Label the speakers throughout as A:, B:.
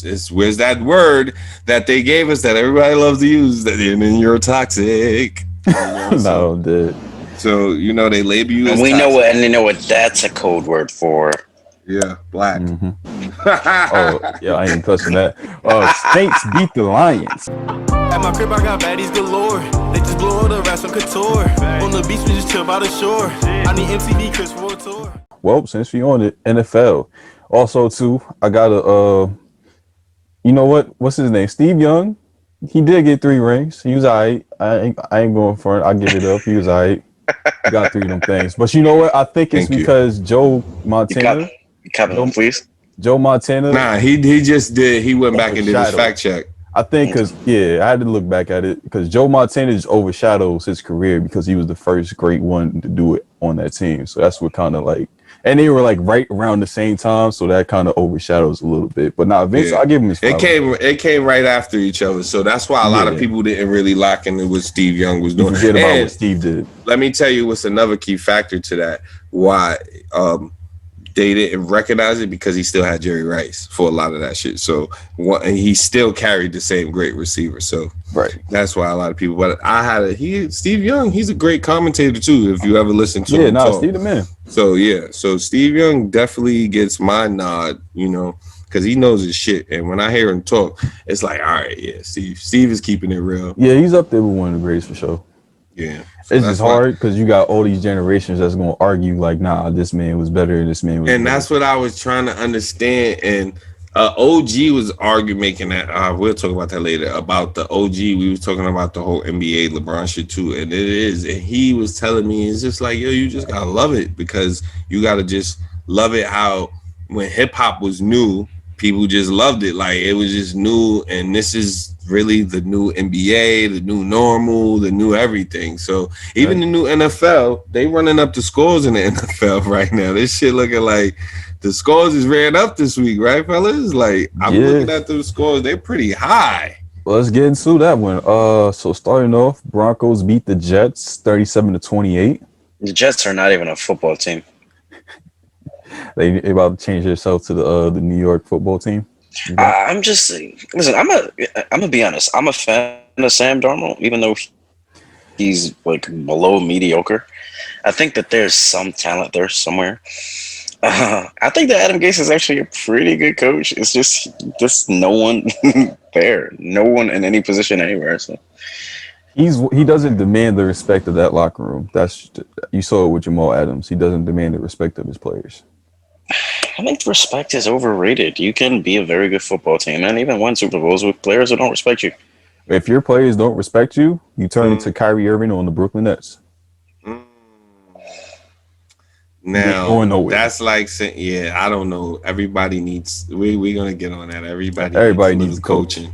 A: It's where's that word that they gave us that everybody loves to use that and then you're toxic.
B: No, dude.
A: So they label you
C: And
A: as
C: we know
A: toxic.
C: what, and they know what that's a code word for.
A: Yeah, black.
B: Oh, yeah, I ain't touching that. Saints beat the Lions.
D: At my crib, I got baddies galore. They just blow all the rats on couture. On the beach, we just chill by the shore. I need MTV Chris for a tour.
B: Well, since we on it, NFL. Also, too, I got a, you know what? What's his name? Steve Young. He did get 3 rings. He was all right. I ain't going for it. I'll give it up. He was all right. He got 3 of them things. But you know what? I think it's
A: Thank you.
B: because Joe Montana.
C: Please.
B: Joe Montana.
A: Nah, he just did. He went back and did his fact check.
B: I think because, I had to look back at it because Joe Montana just overshadows his career because he was the first great one to do it on that team. So that's what kind of like, and they were like right around the same time. So that kind of overshadows a little bit. But now, Vince, I'll give him his flowers.
A: It came right after each other. So that's why a lot of people didn't really lock into what Steve Young was doing.
B: Forget about what Steve did.
A: Let me tell you what's another key factor to that. Why they didn't recognize it because he still had Jerry Rice for a lot of that shit. So he still carried the same great receiver. So that's why a lot of people. But Steve Young. He's a great commentator too. If you ever listen to him,
B: Steve the man.
A: So Steve Young definitely gets my nod. Because he knows his shit. And when I hear him talk, it's like, all right, yeah, Steve is keeping it real.
B: Yeah, he's up there with one of the greatest for sure.
A: Yeah.
B: So it's just hard because you got all these generations that's going to argue like, nah, this man was better, this man was better.
A: That's what I was trying to understand. And OG was making that. We'll talk about that later. About the OG, we was talking about the whole NBA LeBron shit too. And it is. And he was telling me, it's just like, yo, you just got to love it because you got to just love it how when hip hop was new, people just loved it. Like it was just new. And this is really the new NBA, the new normal, the new everything. So even the new NFL, they running up the scores in the NFL right now. This shit looking like the scores is ran up this week, right, fellas? Like I'm looking at those scores, they're pretty high.
B: Well, let's get into that one. So starting off, Broncos beat the Jets 37-28.
C: The Jets are not even a football team.
B: They about to change themselves to the New York football team.
C: I'm just listen. I'm gonna be honest. I'm a fan of Sam Darnold, even though he's like below mediocre. I think that there's some talent there somewhere. I think that Adam Gase is actually a pretty good coach. It's just no one there, no one in any position anywhere. So
B: he doesn't demand the respect of that locker room. You saw it with Jamal Adams. He doesn't demand the respect of his players.
C: I think respect is overrated. You can be a very good football team and even win Super Bowls with players who don't respect you.
B: If your players don't respect you, you turn into Kyrie Irving on the Brooklyn Nets.
A: Now, that's like, I don't know. Everybody needs, we're going to get on that. Everybody needs coaching.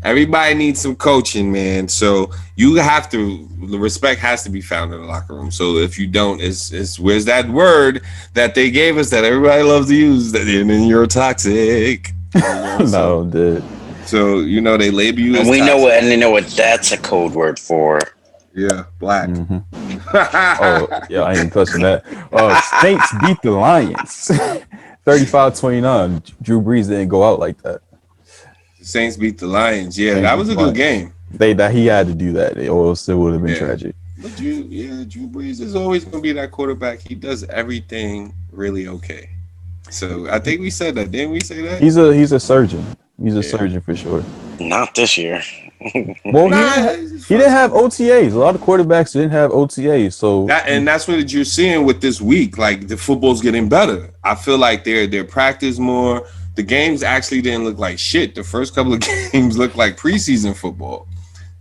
A: Everybody needs some coaching, man. So the respect has to be found in the locker room. So if you don't, it's where's that word that they gave us that everybody loves to use that and then you're toxic.
B: No, dude.
A: So they label you as
C: we
A: toxic.
C: know what, and they know what that's a code word for.
A: Yeah, black.
B: Oh, yeah, I ain't touching that. Saints beat the Lions 35-29. Drew Brees didn't go out like that.
A: The Saints beat the Lions. Yeah, that was a good game.
B: He had to do that, or else it would have been tragic.
A: But Drew Brees is always going to be that quarterback. He does everything really okay. So I think we said that. Didn't we say that?
B: He's a surgeon. He's a surgeon for sure.
C: Not this year.
B: Well, he didn't have OTAs. A lot of quarterbacks didn't have OTAs. So
A: that's what you're seeing with this week. Like the football's getting better. I feel like they're practice more. The games actually didn't look like shit. The first couple of games looked like preseason football.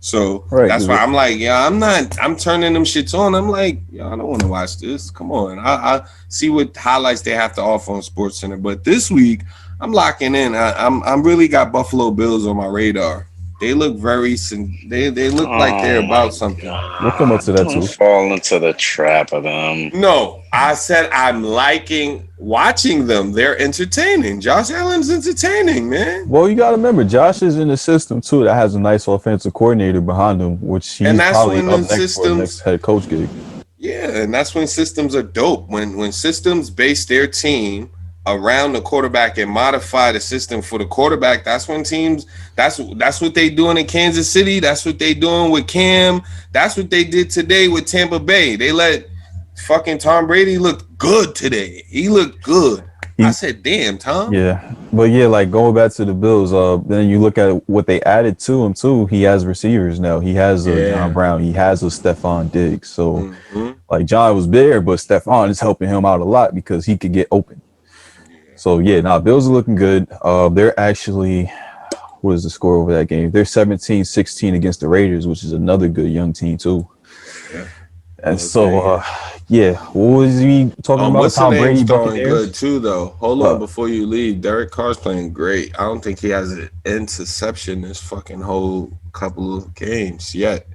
A: So that's why I'm like, I'm turning them shits on. I'm like, I don't want to watch this. Come on. I see what highlights they have to offer on SportsCenter. But this week, I'm locking in. I'm really got Buffalo Bills on my radar. They look they look like they're about something.
B: We'll come up to that too.
C: Fall into the trap of them.
A: No, I said I'm liking watching them. They're entertaining. Josh Allen's entertaining, man.
B: Well, you got to remember, Josh is in a system too that has a nice offensive coordinator behind him, which he's probably up next for the next head coach gig.
A: Yeah, and that's when systems are dope. When systems base their team around the quarterback and modify the system for the quarterback, that's when teams that's what they doing in Kansas City. That's what they doing with Cam. That's what they did today with Tampa Bay. They let fucking Tom Brady look good today. He looked good. I said, damn, Tom.
B: Yeah. But yeah, like going back to the Bills, then you look at what they added to him too. He has receivers now. He has a John Brown. He has a Stephon Diggs. So like John was there, but Stephon is helping him out a lot because he could get open. So yeah, now Bills are looking good. They're actually, what is the score over that game? They're 17-16 against the Raiders, which is another good young team too. Yeah. And so, yeah, what was he talking about? Tom Brady
A: throwing good too, though. Hold on, before you leave, Derek Carr's playing great. I don't think he has an interception this fucking whole couple of games yet.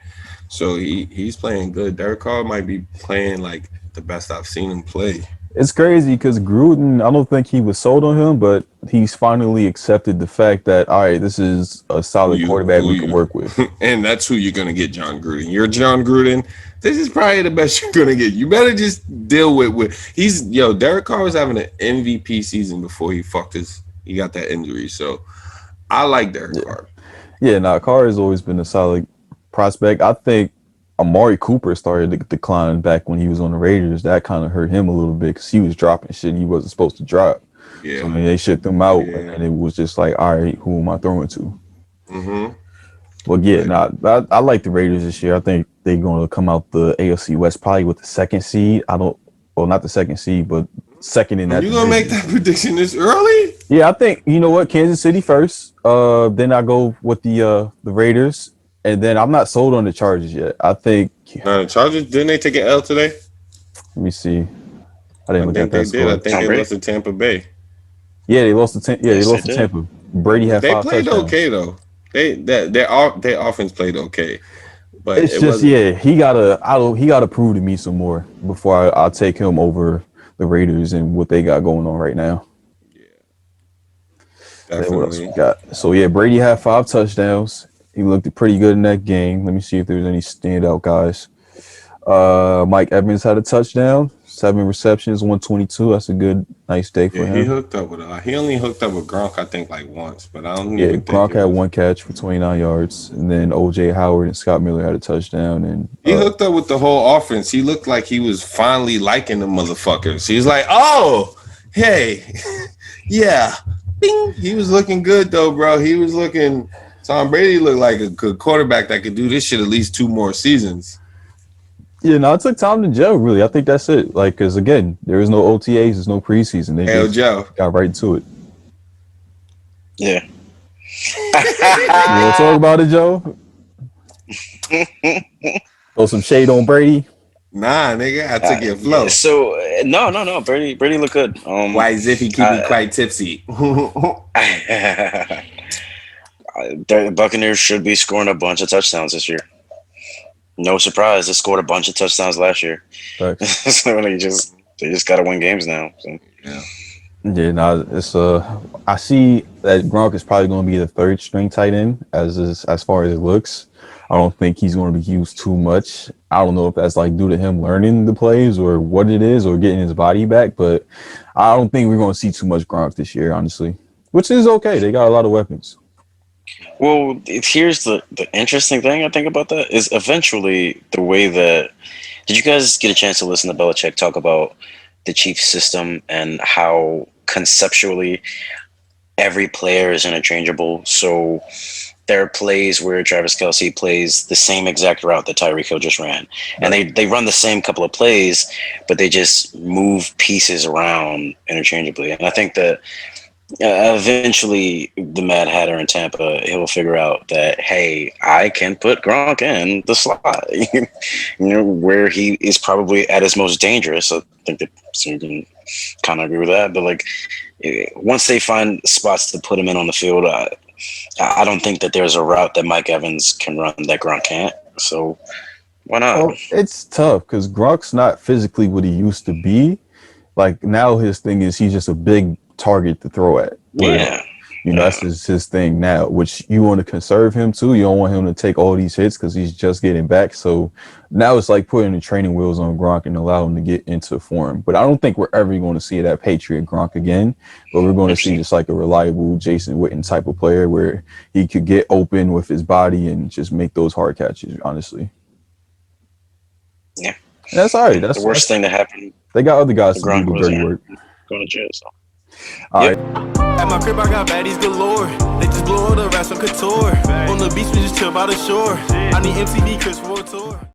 A: So he's playing good. Derek Carr might be playing like the best I've seen him play.
B: It's crazy because Gruden, I don't think he was sold on him, but he's finally accepted the fact that, all right, this is a solid quarterback we can work with.
A: And that's who you're going to get, John Gruden. You're John Gruden. This is probably the best you're going to get. You better just deal with Derek Carr was having an MVP season before he got that injury. So I like Derek Carr. Yeah,
B: Carr has always been a solid prospect. I think Amari Cooper started to decline back when he was on the Raiders. That kind of hurt him a little bit because he was dropping shit he wasn't supposed to drop. Yeah. So they shipped him out, and it was just like, all right, who am I throwing to? Mm-hmm. Well, I like the Raiders this year. I think they're going to come out the AFC West probably with the second seed. Not the second seed, but second in that.
A: You gonna make that prediction this early?
B: Yeah, I think you know what, Kansas City first. Then I go with the Raiders. And then I'm not sold on the Chargers yet. I think
A: the Chargers, didn't they take an L today?
B: Let me see. I didn't look at that score.
A: I think they lost to Tampa Bay.
B: Yeah, they lost to Tampa. Brady had 5 touchdowns.
A: They played okay though. Their offense played okay. But
B: it's just he gotta prove to me some more before I'll take him over the Raiders and what they got going on right now. Yeah. Definitely. What else we got? So yeah, Brady had 5 touchdowns. He looked pretty good in that game. Let me see if there's any standout guys. Mike Evans had a touchdown, 7 receptions, 122. That's a nice day for him.
A: He hooked up with he only hooked up with Gronk, I think, like once, but I don't.
B: Gronk had 1 catch for 29 yards, and then OJ Howard and Scott Miller had a touchdown. And
A: he hooked up with the whole offense. He looked like he was finally liking the motherfuckers. He was like, "Oh, hey, yeah, bing." He was looking good though, bro. He was looking. Tom Brady looked like a good quarterback that could do this shit at least 2 more seasons.
B: Yeah, it took time to gel, really. I think that's it. Like, because, again, there is no OTAs, there's no preseason. They just got right to it.
C: Yeah.
B: You want to talk about it, Joe? Throw some shade on Brady?
A: Nah, nigga, I took your flow.
C: Yeah, so, no. Brady looked good.
A: Why Ziffy keep me quite tipsy?
C: The Buccaneers should be scoring a bunch of touchdowns this year. No surprise, they scored a bunch of touchdowns last year. Right. So they just got to win games now. So.
B: Yeah, it's I see that Gronk is probably going to be the 3rd string tight end as far as it looks. I don't think he's going to be used too much. I don't know if that's like due to him learning the plays or what it is or getting his body back, but I don't think we're going to see too much Gronk this year, honestly, which is okay. They got a lot of weapons.
C: Well, here's the interesting thing I think about that is eventually the way that – did you guys get a chance to listen to Belichick talk about the Chiefs system and how conceptually every player is interchangeable? So there are plays where Travis Kelce plays the same exact route that Tyreek Hill just ran. And they run the same couple of plays, but they just move pieces around interchangeably. And I think that – eventually, the Mad Hatter in Tampa, he'll figure out that, hey, I can put Gronk in the slot, where he is probably at his most dangerous. I think that you can kind of agree with that. But like, once they find spots to put him in on the field, I don't think that there's a route that Mike Evans can run that Gronk can't. So why not?
B: Well, it's tough because Gronk's not physically what he used to be. Like now, his thing is he's just a big target to throw at. You know, that's just his thing now, which you want to conserve him too. You don't want him to take all these hits because he's just getting back. So now it's like putting the training wheels on Gronk and allow him to get into form. But I don't think we're ever going to see that Patriot Gronk again. But we're going to see just like a reliable Jason Witten type of player where he could get open with his body and just make those hard catches, honestly.
C: Yeah.
B: And that's all right. That's
C: the worst thing that happened.
B: They got other guys to do
C: Gronk
B: the
C: was
B: dirty work.
C: going to jail. So.
B: All right.
D: At my crib, I got baddies galore. They just blow all the rats on couture. On the beach, we just chill by the shore. I need MTV Chris World Tour.